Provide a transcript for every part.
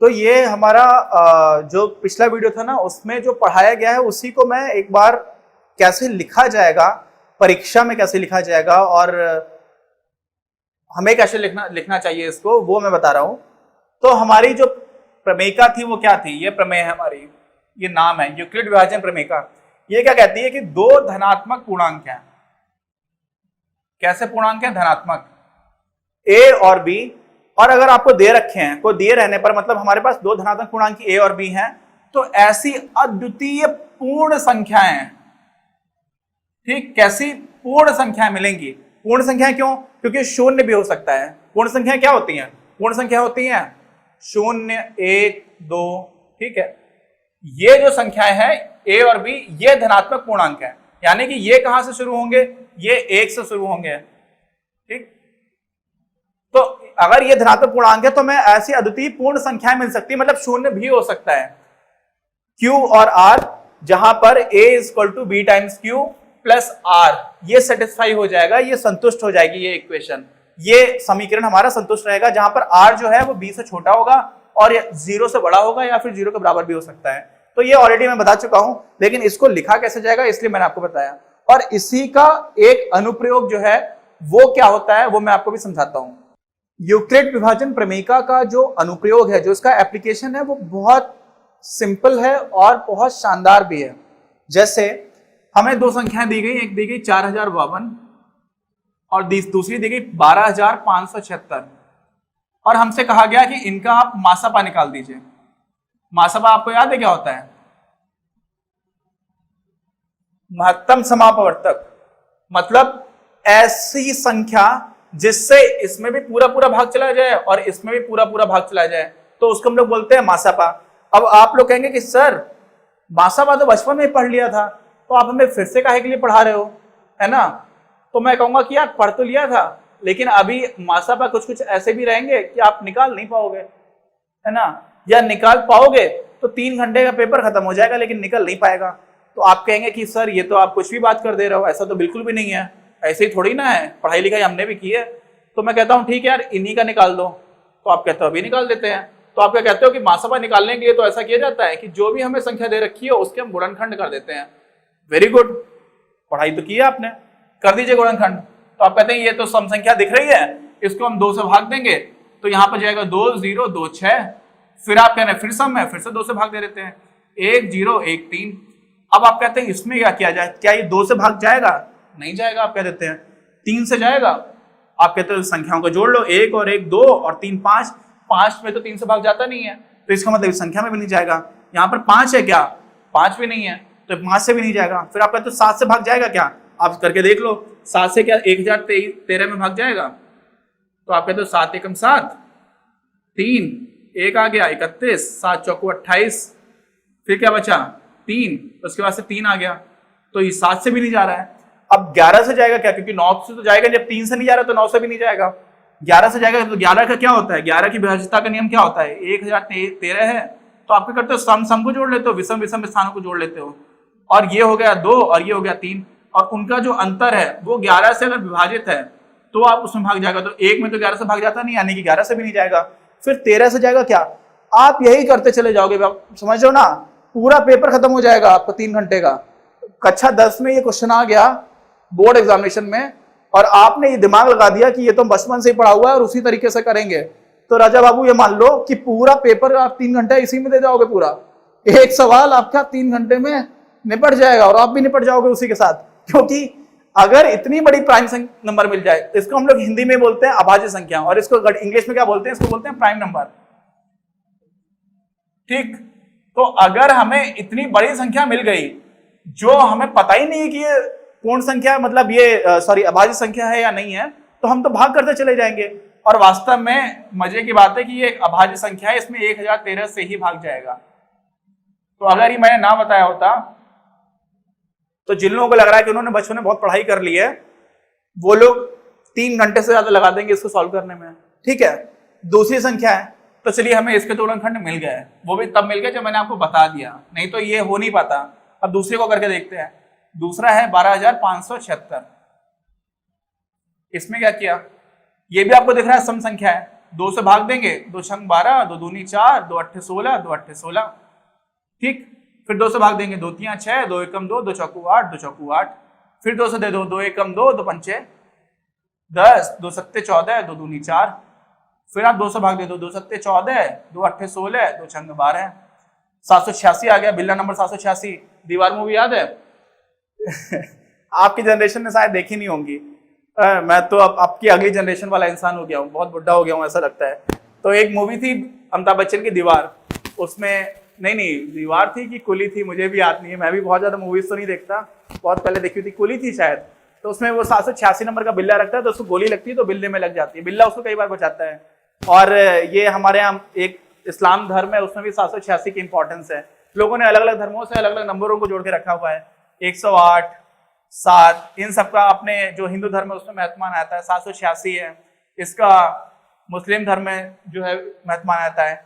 तो ये हमारा जो पिछला वीडियो था ना, उसमें जो पढ़ाया गया है उसी को मैं एक बार कैसे लिखा जाएगा, परीक्षा में कैसे लिखा जाएगा और हमें कैसे लिखना चाहिए इसको, वो मैं बता रहा हूं। तो हमारी जो प्रमेयिका थी वो क्या थी, ये प्रमेय है हमारी, ये नाम है यूक्लिड विभाजन प्रमेयिका। ये क्या कहती है कि दो धनात्मक पूर्णांक हैं। कैसे पूर्णांक हैं? धनात्मक, ए और बी। और अगर आपको दे रखे हैं, को दिए रहने पर, मतलब हमारे पास दो धनात्मक पूर्णांक ए और बी हैं, तो ऐसी अद्वितीय पूर्ण संख्याएं, ठीक, कैसी पूर्ण संख्याएं मिलेंगी। पूर्ण संख्याएं क्यों? क्योंकि शून्य भी हो सकता है। पूर्ण संख्याएं क्या होती हैं? पूर्ण संख्या होती हैं 0, 1, 2, ठीक है। ये जो संख्याएं हैं ए और बी, ये धनात्मक पूर्णांक है, यानी कि ये कहां से शुरू होंगे? ये 1 से शुरू होंगे, ठीक। तो अगर ये धनात्मक पूर्णांक है तो मैं ऐसी अद्वितीय पूर्ण संख्याएं मिल सकती है, मतलब शून्य भी हो सकता है, Q और R, जहां पर A = B times Q plus R, ये सेटिस्फाई हो जाएगा, ये संतुष्ट हो जाएगी, ये इक्वेशन, ये समीकरण हमारा संतुष्ट रहेगा, जहां पर R जो है वो B से छोटा होगा और 0 से बड़ा होगा या फिर 0 के बराबर भी हो सकता है। तो ये ऑलरेडी मैं बता चुका हूं, लेकिन इसको लिखा कैसे जाएगा इसलिए मैंने आपको बताया। और इसी का एक अनुप्रयोग जो है वो क्या होता है वो मैं आपको भी समझाता हूं। यूक्लिड विभाजन प्रमेयिका का जो अनुप्रयोग है, जो इसका एप्लीकेशन है, वो बहुत सिंपल है और बहुत शानदार भी है। जैसे हमें दो संख्याएं दी गई, एक दी गई 4052 और दूसरी दी गई 12576, और हमसे कहा गया कि इनका आप मासापा निकाल दीजिए। मासापा आपको याद है क्या होता है? महत्तम समापवर्तक, मतलब ऐसी संख्या जिससे इसमें भी पूरा पूरा भाग चला जाए और इसमें भी पूरा पूरा भाग चला जाए, तो उसको हम लोग बोलते हैं मासापा। अब आप लोग कहेंगे कि सर मासापा तो बचपन में ही पढ़ लिया था, तो आप हमें फिर से काहे के लिए पढ़ा रहे हो, है ना? तो मैं कहूंगा कि यार पढ़ तो लिया था, लेकिन अभी मासापा कुछ कुछ ऐसे भी रहेंगे कि आप निकाल नहीं पाओगे, है ना, या निकाल पाओगे तो 3 घंटे का पेपर खत्म हो जाएगा लेकिन निकल नहीं पाएगा। तो आप कहेंगे कि सर ये तो आप कुछ भी बात कर दे रहे हो, ऐसा तो बिल्कुल भी नहीं है, ऐसे ही थोड़ी ना है, पढ़ाई लिखाई हमने भी की है। तो मैं कहता हूं ठीक है यार, इन्हीं का निकाल दो, तो आप कहते हो अभी निकाल देते हैं। तो आप क्या कहते हो कि मासापा निकालने के लिए तो ऐसा किया जाता है कि जो भी हमें संख्या दे रखी है उसके हम गुणनखंड कर देते हैं। वेरी गुड, पढ़ाई तो की है आपने, कर दीजिए गुणनखंड। तो आप कहते हैं ये तो सम संख्या दिख रही है, इसको हम 2 से भाग देंगे, तो यहाँ पर जाएगा 2 0 2 6, फिर आप कह रहे हैं फिर सम है, फिर से 2 से भाग दे देते हैं, 1 0 1 3। अब आप कहते हैं इसमें क्या किया जाए, क्या ये 2 से भाग जाएगा? नहीं जाएगा, आप कह देते हैं 3 से जाएगा। आप कहते हैं संख्याओं को जोड़ लो, 1 और 1 2 और 3 5, 5 में तो 3 से भाग जाता नहीं है, तो इसका मतलब इस संख्या में भी नहीं जाएगा। यहाँ पर 5 है क्या? 5 भी नहीं है, तो 5 से भी नहीं जाएगा। फिर आप कहते हो 7 से भाग जाएगा क्या? आप करके देख लो, 7 से क्या 1013 में भाग जाएगा? तो आप कहते हो 7 एकम 7, 3 1 आ गया 31, 7 चौको 28, फिर क्या बचा 3, उसके बाद से 3 आ गया, तो ये 7 से भी नहीं जा रहा है। अब 11 से जाएगा क्या? क्योंकि 9 से तो जाएगा, जब 3 से नहीं जा रहा तो 9 से भी नहीं जाएगा। 11 से जाएगा तो 11 का क्या होता है? 11 की विभाज्यता का नियम क्या होता है? 1013 है, तो आप क्या करते हो, सम को जोड़ लेते हो, विषम विषम स्थानों को जोड़ लेते हो, और ये हो गया 2 और ये हो गया 3, और उनका जो अंतर है वो 11 से अगर विभाजित है तो आप उसमें भाग जाएगा। तो 1 में तो 11 से भाग जाता नहीं, यानी कि 11 से भी नहीं जाएगा। फिर 13 से जाएगा क्या? आप यही करते चले जाओगे, समझ लो ना, पूरा पेपर खत्म हो जाएगा आपका 3 घंटे का। कक्षा 10 में ये क्वेश्चन आ गया बोर्ड एग्जामिनेशन में, और आपने ये दिमाग लगा दिया कि ये तो बचपन से ही पढ़ा हुआ है और उसी तरीके से करेंगे, तो राजा बाबू ये मान लो कि पूरा पेपर आप 3 घंटे इसी में दे जाओगे। पूरा एक सवाल आपका 3 घंटे में निपट जाएगा और आप भी निपट जाओगे उसी के साथ। क्योंकि अगर इतनी बड़ी प्राइम नंबर मिल जाए, इसको हम लोग हिंदी में बोलते हैं अभाज्य संख्या, और इसको इंग्लिश में क्या बोलते हैं? इसको बोलते हैं प्राइम नंबर, ठीक। तो अगर हमें इतनी बड़ी संख्या मिल गई जो हमें पता ही नहीं है कि ये पूर्ण संख्या, मतलब ये सॉरी अभाज्य संख्या है या नहीं है, तो हम तो भाग करते चले जाएंगे। और वास्तव में मजे की बात है कि ये एक अभाज्य संख्या है, इसमें 1013 से ही भाग जाएगा। तो अगर ये मैंने ना बताया होता तो जिन लोगों को लग रहा है कि उन्होंने बचपन में बहुत पढ़ाई कर ली है, वो लोग 3 घंटे से ज्यादा लगा देंगे इसको सॉल्व करने में, ठीक है। दूसरी संख्या है, तो चलिए हमें इसके तो गुणनखंड मिल गए, वो भी तब मिल गए जब मैंने आपको बता दिया, नहीं तो ये हो नहीं पाता। अब दूसरे को करके देखते हैं। दूसरा है 12576, इसमें क्या किया? ये भी आपको दिख रहा है सम संख्या है, 2 से भाग देंगे, 2 छंग 12, 2 दूनी 4, 2 अट्ठे 16, 2 अट्ठे 16, ठीक। फिर 2 से भाग देंगे, 2 तियां 6, 2 एकम 2, 2 चौकू 8, 2 चौकू 8, फिर 2 से दे दो, 2 एकम 2, 2 पंचे 10, 2 सत्ते 14, 2 दूनी 4, फिर आप 2 से भाग दे दो, 2 सत्ते 14, 2 अट्ठे 16, 2 छंग 12, 786 आ गया, बिल्ला नंबर 786। दीवार मूवी याद है? आपकी जनरेशन ने शायद देखी नहीं होंगी, मैं तो अब आपकी अगली जनरेशन वाला इंसान हो गया हूँ, बहुत बुढ़ा हो गया हूँ ऐसा लगता है। तो एक मूवी थी अमिताभ बच्चन की दीवार, उसमें नहीं दीवार थी कि कुली थी मुझे भी याद नहीं है, मैं भी बहुत ज्यादा मूवीज तो नहीं देखता, बहुत पहले देखी थी, कुली थी शायद। तो उसमें वो 786 नंबर का बिल्ला रखता है, तो उसको गोली लगती है तो बिल्ले में लग जाती है, बिल्ला उसको कई बार बचाता है। और ये हमारे यहाँ एक इस्लाम धर्म है, उसमें भी 786 की इंपॉर्टेंस है। लोगों ने अलग अलग धर्मों से अलग अलग नंबरों को जोड़ के रखा हुआ है, 108, 7, इन सबका अपने जो हिंदू धर्म है उसमें महत्व माना जाता है। 786 है, इसका मुस्लिम धर्म में जो है महत्व माना जाता है।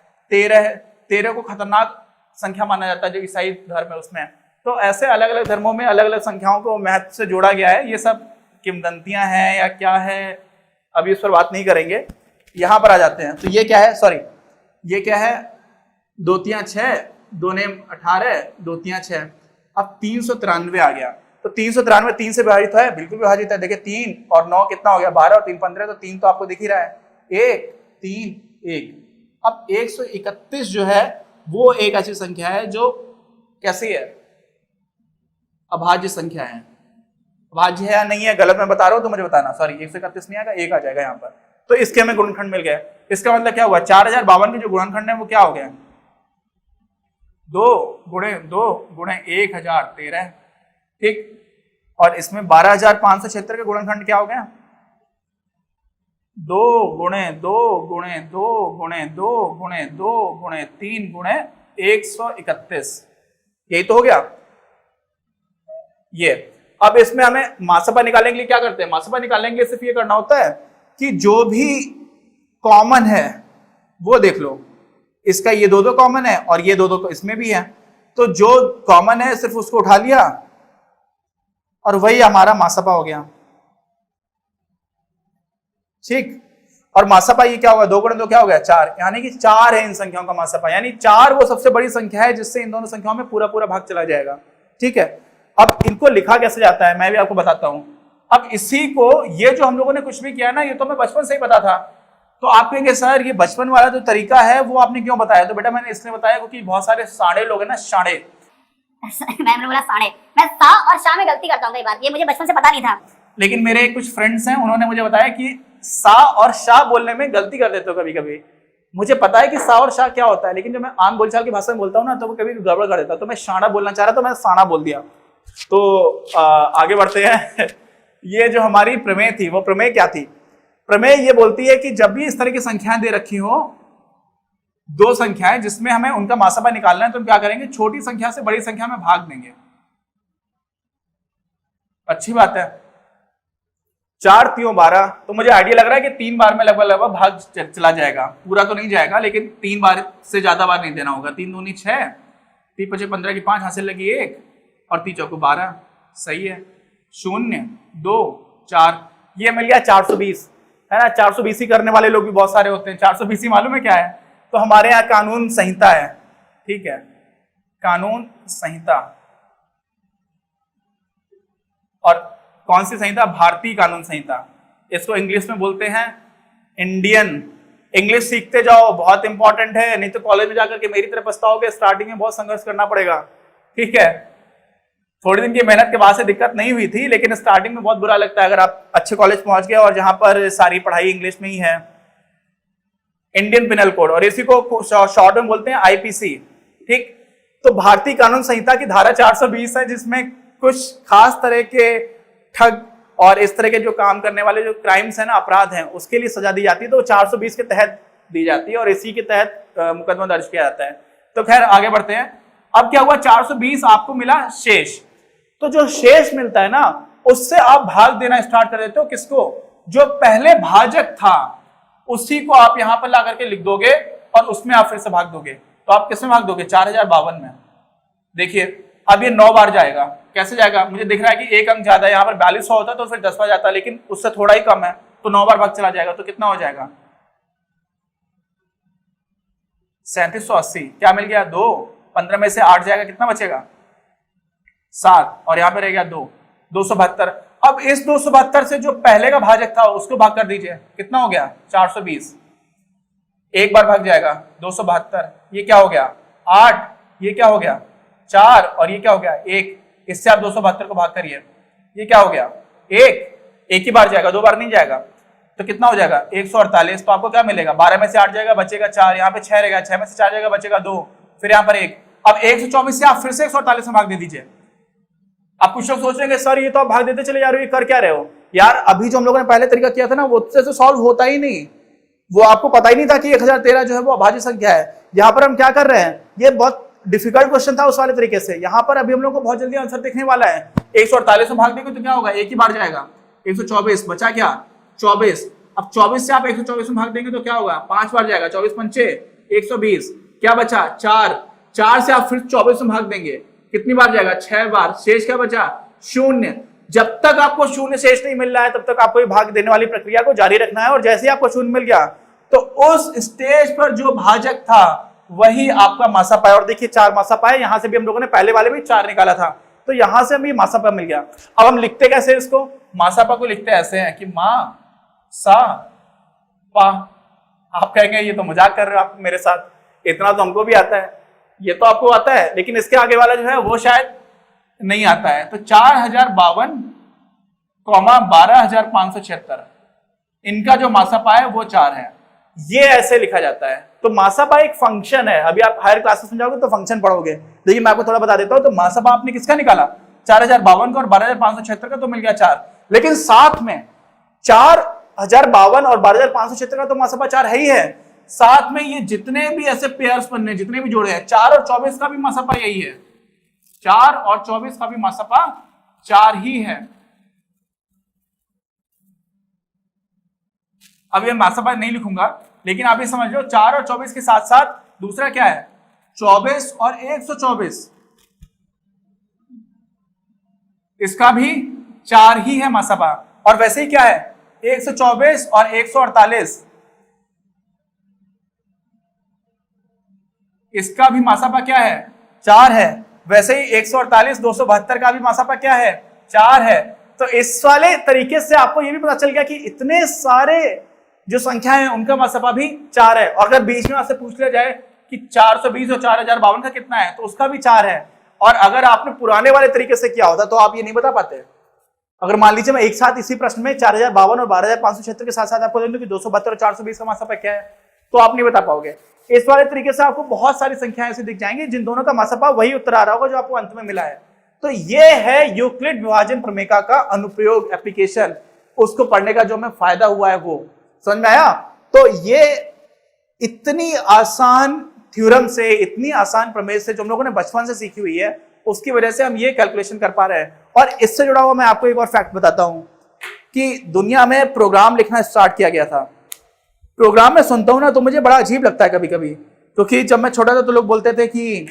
13 को खतरनाक संख्या माना जाता है जो ईसाई धर्म है उसमें। तो ऐसे अलग अलग धर्मों में अलग अलग संख्याओं को महत्व से जोड़ा गया है। ये सब किंवदंतियां हैं या क्या है, अभी इस पर बात नहीं करेंगे, यहां पर आ जाते हैं। तो ये क्या है, सॉरी ये क्या है, 2 तियां 6, 2 ने 18, 2 तियां 6, अब 393 आ गया। तो 393 3 से विभाजित है, बिल्कुल विभाजित है। देखिए 3 और 9 कितना हो गया, 12 और 3 15, तो 3 तो आपको दिख ही रहा है, 1 3 1। अब 131 जो है वो एक ऐसी संख्या है जो कैसी है, अभाज्य संख्या है। अभाज्य है या नहीं है गलत मैं बता रहा हूं तो मुझे बताना, सॉरी 131 नहीं आएगा, 1 आ जाएगा यहाँ पर। तो इसके हमें गुणनखंड मिल गया। इसका मतलब क्या हुआ, 4052 के जो गुणनखंड है वो क्या हो गया, 2 गुणे 2 गुणे 1013, ठीक। और इसमें 12576 के गुणनखंड क्या हो गया, 2 गुणे 2 गुणे 2 गुणे 2 गुणे 2 गुणे 3 गुणे 131, यही तो हो गया ये। अब इसमें हमें मासपा निकालने के लिए क्या करते हैं, मासपा निकालने के लिए सिर्फ ये करना होता है कि जो भी कॉमन है वो देख लो, इसका ये 2 कॉमन है और ये 2 इसमें भी है, तो जो कॉमन है सिर्फ उसको उठा लिया और वही हमारा मासपा हो गया, ठीक। और मासपा ये क्या होगा, 2 गुणे 2 क्या हो गया, 4, यानी कि 4 है इन संख्याओं का मासपा, यानी 4 वो सबसे बड़ी संख्या है जिससे इन दोनों संख्याओं में पूरा पूरा भाग चला जाएगा, ठीक है। अब इनको लिखा कैसे जाता है मैं भी आपको बताता हूं। अब इसी को, ये जो हम लोगों ने कुछ भी किया ना, ये तो हमें बचपन से ही पता था। तो आप कहेंगे सर ये बचपन वाला जो तरीका है वो आपने क्यों बताया, तो बेटा मैंने इसलिए बताया क्योंकि बहुत सारे साढ़े लोग हैं ना, साढ़े मैंने बोला साढ़े, मैं सा और शा में गलती करता हूँ कई बार, ये मुझे बचपन से पता नहीं था। लेकिन मेरे कुछ फ्रेंड्स हैं, उन्होंने मुझे बताया कि सा और शाह बोलने में गलती कर देते हो कभी कभी। मुझे पता है कि सा और शाह क्या होता है, लेकिन जब मैं आम बोलचाल की भाषा में बोलता हूँ ना तो वो कभी गड़बड़ कर देता, तो मैं शाणा बोलना चाह रहा तो मैं साणा बोल दिया। तो आगे बढ़ते हैं। ये जो हमारी प्रमेय थी, वो प्रमेय क्या थी, प्रमेय ये बोलती है कि जब भी इस तरह की संख्याएं दे रखी हो, 2 संख्याएं जिसमें हमें उनका मासपा निकालना है, तो हम क्या करेंगे, छोटी संख्या से बड़ी संख्या में भाग देंगे। अच्छी बात है, 4 3 12, तो मुझे आइडिया लग रहा है कि 3 बार में लगभग भाग चला जाएगा, पूरा तो नहीं जाएगा लेकिन 3 बार से ज्यादा बार नहीं देना होगा। 3 दूनी 6, 3 5 15 की 5 हासिल लगी 1 और 3 चौको 12, सही है। 0 2 4, ये मिल गया 420, है ना। 420 ही करने वाले लोग भी बहुत सारे होते हैं। 420 मालूम है क्या है, तो हमारे यहाँ कानून संहिता है, ठीक है, कानून संहिता। और कौन सी संहिता, भारतीय कानून संहिता, इसको इंग्लिश में बोलते हैं इंडियन। इंग्लिश सीखते जाओ, बहुत इंपॉर्टेंट है, नहीं तो कॉलेज में जाकर के मेरी तरह पछताओगे, स्टार्टिंग में बहुत संघर्ष करना पड़ेगा, ठीक है। थोड़ी दिन की मेहनत के बाद से दिक्कत नहीं हुई थी, लेकिन स्टार्टिंग में बहुत बुरा लगता है अगर आप अच्छे कॉलेज पहुंच गए और जहां पर सारी पढ़ाई इंग्लिश में ही है। इंडियन पिनल कोड, और इसी को शॉर्ट में बोलते हैं आईपीसी, ठीक। तो भारतीय कानून संहिता की धारा 420 है, जिसमें कुछ खास तरह के ठग और इस तरह के जो काम करने वाले जो क्राइम्स है ना, अपराध हैं, उसके लिए सजा दी जाती है। तो 420 के तहत दी जाती है और इसी के तहत मुकदमा दर्ज किया जाता है। तो खैर आगे बढ़ते हैं। अब क्या हुआ, 420 आपको मिला शेष, तो जो शेष मिलता है ना, उससे आप भाग देना स्टार्ट कर देते हो। किसको, जो पहले भाजक था उसी को आप यहां पर ला करके लिख दोगे और उसमें आप फिर से भाग दोगे। तो आप किसमें भाग दोगे, 4052 में। देखिए अब ये 9 बार जाएगा, कैसे जाएगा, मुझे दिख रहा है कि एक अंक ज्यादा है, यहाँ पर 4200 होता तो फिर 10 बार जाता, लेकिन उससे थोड़ा ही कम है, तो 9 बार भाग चला जाएगा। तो कितना हो जाएगा, 3780 क्या मिल गया 2, 15 में से 8 जाएगा कितना बचेगा 7, और यहाँ पे रह गया 2, 272। अब इस 272 से जो पहले का भाजक था उसको भाग कर दीजिए, कितना हो गया 420, एक बार भाग जाएगा 272, ये क्या हो गया 8, ये क्या हो गया 4, और ये क्या हो गया 1, इससे आप 272 को भाग करिए, ये क्या हो गया 1, एक ही बार जाएगा, 2 बार नहीं जाएगा, तो कितना हो जाएगा 148। तो आपको क्या मिलेगा 12 में से 8 जाएगा बचेगा 4, यहाँ पे 6 रहेगा, 6 में से 4 जाएगा बचेगा 2, फिर यहाँ पर 1। अब 124 से आप फिर से 148 में भाग दे दीजिए। आप कुछ लोग सोच रहे हैं सर ये तो आप भाग देते चले जा रहे हो, ये कर क्या रहे हो यार, अभी जो हम लोगों ने पहले तरीका किया था ना वो से सॉल्व होता ही नहीं, वो आपको पता ही नहीं था कि 1013 जो है वो अभाज्य संख्या है। यहाँ पर हम क्या कर रहे हैं, ये बहुत डिफिकल्ट क्वेश्चन था उस वाले तरीके से, यहाँ पर अभी हम लोग को बहुत जल्दी आंसर देखने वाला है। 148 में भाग देंगे तो क्या होगा, एक ही बार जाएगा 124, बचा क्या 24। अब 24 से आप 124 में भाग देंगे तो क्या होगा 5 बार जाएगा, 24 पंचे 120, क्या बचा 4, 4 से आप फिर 24 में भाग देंगे कितनी बार जाएगा 6 बार, शेष क्या बचा 0। जब तक आपको 0 शेष नहीं मिल रहा है तब तक आपको भाग देने वाली प्रक्रिया को जारी रखना है, और जैसे ही आपको 0 मिल गया तो उस स्टेज पर जो भाजक था वही आपका मासापा है। और देखिए 4 मासापा है, यहां से भी हम लोगों ने पहले वाले भी 4 निकाला था, तो यहां से हमें मासापा मिल गया। अब हम लिखते कैसे इसको, मासापा को लिखते ऐसे हैं कि मा सा पा। आप कहेंगे ये तो मजाक कर रहे हो आप मेरे साथ, इतना तो हमको भी आता है, ये तो आपको आता है, लेकिन इसके आगे वाला जो है वो शायद नहीं आता है। तो 4052 12576 इनका जो मासापा है वो 4 है, ये ऐसे लिखा जाता है। तो मासापा एक फंक्शन है, अभी आप हायर क्लासेस में जाओगे तो फंक्शन पढ़ोगे, लेकिन मैं आपको थोड़ा बता देता हूं। तो मासापा आपने किसका निकाला 4052 का और 12576 का, तो मिल गया 4, लेकिन साथ में 4052 और 12576 का तो मासापा 4 है ही है, साथ में ये जितने भी ऐसे पेयर्स बनने, जितने भी जोड़े हैं 4 और 24 का भी मासापा यही है, 4 और 24 का भी मासापा 4 ही है। अब ये मासापा नहीं लिखूंगा, लेकिन आप ये समझ लो 4 और 24 के साथ साथ दूसरा क्या है 24 और 124, इसका भी 4 ही है मासापा। और वैसे ही क्या है 124 और 148, इसका भी मासापा क्या है 4 है। वैसे ही 148 272 का भी मासापा क्या है 4 है। तो इस वाले तरीके से आपको ये भी पता चल गया कि इतने सारे जो संख्या है उनका मासापा भी 4 है। और अगर बीच में आपसे पूछ लिया जाए कि 420 और 4052 का कितना है तो उसका भी 4 है। और अगर आपने पुराने वाले तरीके से किया होता तो आप ये नहीं बता पाते। अगर मान लीजिए मैं एक साथ इसी प्रश्न में 4052 और 12576 के साथ साथ आपको देखूं कि 272 और 420 का मासापा क्या है, तो आप नहीं बता पाओगे। इस वाले तरीके से आपको बहुत सारी संख्याएं ऐसी दिख जाएंगी जिन दोनों का मासापा वही उत्तर आ रहा होगा जो आपको अंत में मिला है। तो ये है यूक्लिड विभाजन प्रमेय का अनुप्रयोग, एप्लीकेशन, उसको पढ़ने का जो हमें फायदा हुआ है वो समझ में आया। तो ये इतनी आसान थ्योरम से, इतनी आसान प्रमेय से जो हम लोगों ने बचपन से सीखी हुई है, उसकी वजह से हम ये कैलकुलेशन कर पा रहे हैं। और इससे जुड़ा हुआ मैं आपको एक और फैक्ट बताता हूं कि दुनिया में प्रोग्राम लिखना स्टार्ट किया गया था। प्रोग्राम में सुनता हूं ना तो मुझे बड़ा अजीब लगता है कभी कभी, क्योंकि जब मैं छोटा था तो लोग बोलते थे कि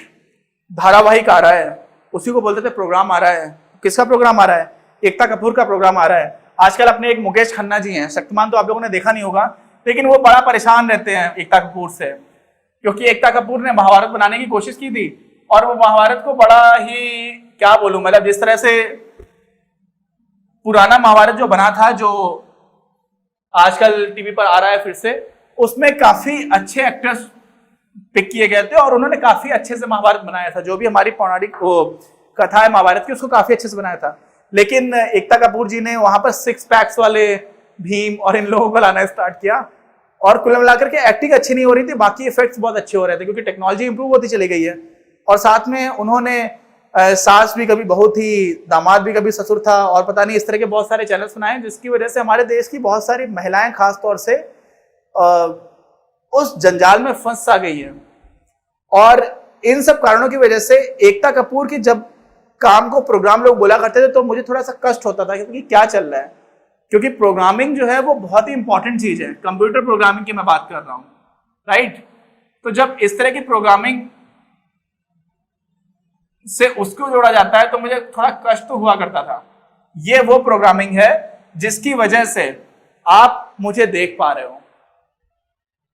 धारावाहिक आ रहा है, उसी को बोलते थे प्रोग्राम आ रहा है। किसका प्रोग्राम आ रहा है? एकता कपूर का प्रोग्राम आ रहा है। आजकल अपने एक मुकेश खन्ना जी हैं, शक्तिमान तो आप लोगों ने देखा नहीं होगा, लेकिन वो बड़ा परेशान रहते हैं एकता कपूर से, क्योंकि एकता कपूर ने महाभारत बनाने की कोशिश की थी और वो महाभारत को बड़ा ही क्या बोलूं, मतलब जिस तरह से पुराना महाभारत जो बना था, जो आजकल टीवी पर आ रहा है फिर से, उसमें काफी अच्छे एक्टर्स पिक किए गए थे और उन्होंने काफी अच्छे से महाभारत बनाया था। जो भी हमारी पौराणिक कथा है महाभारत की, उसको काफी अच्छे से बनाया था। लेकिन एकता कपूर जी ने वहां पर 6 पैक्स वाले भीम और इन लोगों को लाना स्टार्ट किया और कुल मिलाकर के एक्टिंग अच्छी नहीं हो रही थी, बाकी इफेक्ट्स बहुत अच्छे हो रहे थे क्योंकि टेक्नोलॉजी इंप्रूव होती चली गई है। और साथ में उन्होंने सास भी कभी बहू थी, दामाद भी कभी ससुर था, और पता नहीं इस तरह के बहुत सारे चैनल्स बनाए, जिसकी वजह से हमारे देश की बहुत सारी महिलाएं खास तौर से उस जंजाल में फंस आ गई है। और इन सब कारणों की वजह से एकता कपूर की जब काम को प्रोग्राम लोग बोला करते थे तो मुझे थोड़ा सा कष्ट होता था कि क्या चल रहा है, क्योंकि प्रोग्रामिंग जो है वो बहुत ही इंपॉर्टेंट चीज है। कंप्यूटर प्रोग्रामिंग की मैं बात कर रहा हूं, राइट। तो जब इस तरह की प्रोग्रामिंग से उसको जोड़ा जाता है तो मुझे थोड़ा कष्ट तो हुआ करता था। ये वो प्रोग्रामिंग है जिसकी वजह से आप मुझे देख पा रहे हो,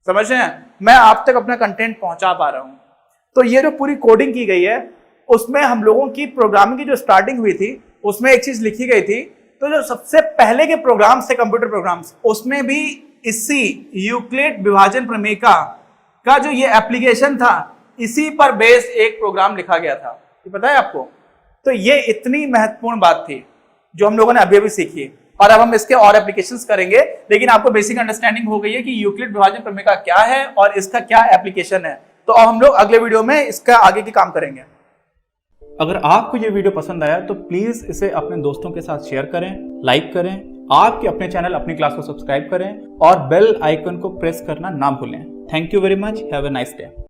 समझ रहे हैं? मैं आप तक अपना कंटेंट पहुंचा पा रहा हूं। तो ये जो पूरी कोडिंग की गई है उसमें हम लोगों की प्रोग्रामिंग की जो स्टार्टिंग हुई थी उसमें एक चीज लिखी गई थी, तो जो सबसे पहले के प्रोग्राम्स थे कंप्यूटर प्रोग्राम्स, उसमें भी इसी यूक्लिड विभाजन प्रमेय का जो ये एप्लीकेशन था इसी पर बेस एक प्रोग्राम लिखा गया था। ये पता है आपको? तो ये इतनी महत्वपूर्ण बात थी जो हम लोगों ने अभी अभी सीखी है, और अब हम इसके और एप्लीकेशंस करेंगे, लेकिन आपको बेसिक अंडरस्टैंडिंग हो गई है कि यूक्लिड विभाजन प्रमेय का क्या है और इसका क्या एप्लीकेशन है। तो अब हम लोग अगले वीडियो में इसका आगे की काम करेंगे। अगर आपको ये वीडियो पसंद आया तो प्लीज इसे अपने दोस्तों के साथ शेयर करें, लाइक करें, आपके अपने चैनल अपनी क्लास को सब्सक्राइब करें और बेल आइकन को प्रेस करना ना भूलें। Thank you very much, have a nice day.